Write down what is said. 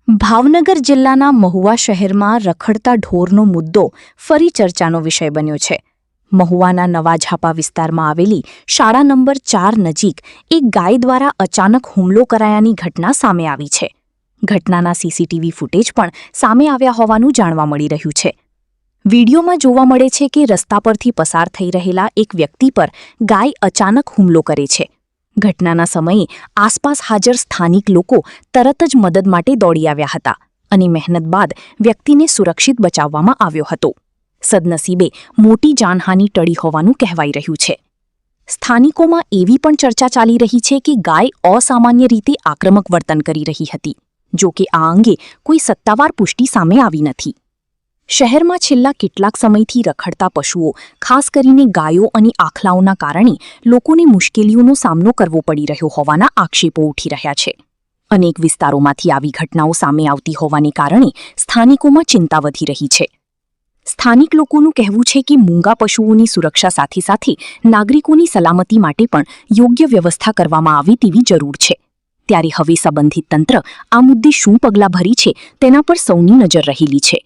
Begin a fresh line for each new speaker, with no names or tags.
ભાવનગર જિલ્લાના મહુવા શહેરમાં રખડતા ઢોરનો મુદ્દો ફરી ચર્ચાનો વિષય બન્યો છે. મહુવાના નવા ઝાપા વિસ્તારમાં આવેલી શાળા નંબર 4 નજીક એક ગાય દ્વારા અચાનક હુમલો કરાયાની ઘટના સામે આવી છે. ઘટનાના સીસીટીવી ફૂટેજ પણ સામે આવ્યા હોવાનું જાણવા મળી રહ્યું છે. વિડીયોમાં જોવા મળે છે કે રસ્તા પરથી પસાર થઈ રહેલા એક વ્યક્તિ પર ગાય અચાનક હુમલો કરે છે. ઘટનાના સમયે આસપાસ હાજર સ્થાનિક લોકો તરત જ મદદ માટે દોડી આવ્યા હતા અને મહેનત બાદ વ્યક્તિને સુરક્ષિત બચાવવામાં આવ્યો હતો. સદનસીબે મોટી જાનહાનિ ટળી હોવાનું કહેવાઈ રહ્યું છે. સ્થાનિકોમાં એવી પણ ચર્ચા ચાલી રહી છે કે ગાય અસામાન્ય રીતે આક્રમક વર્તન કરી રહી હતી. જો કે આ અંગે કોઈ સત્તાવાર પુષ્ટિ સામે આવી નથી. શહેરમાં છેલ્લા કેટલાક સમયથી રખડતા પશુઓ, ખાસ કરીને ગાયો અને આખલાઓના કારણે લોકોને મુશ્કેલીઓનો સામનો કરવો પડી રહ્યો હોવાના આક્ષેપો ઉઠી રહ્યા છે. અનેક વિસ્તારોમાંથી આવી ઘટનાઓ સામે આવતી હોવાને કારણે સ્થાનિકોમાં ચિંતા વધી રહી છે. સ્થાનિક લોકોનું કહેવું છે કે મૂંગા પશુઓની સુરક્ષા સાથે સાથે નાગરિકોની સલામતી માટે પણ યોગ્ય વ્યવસ્થા કરવામાં આવે તેવી જરૂર છે. ત્યારે હવે સંબંધિત તંત્ર આ મુદ્દે શું પગલાં ભરી છે તેના પર સૌની નજર રહેલી છે.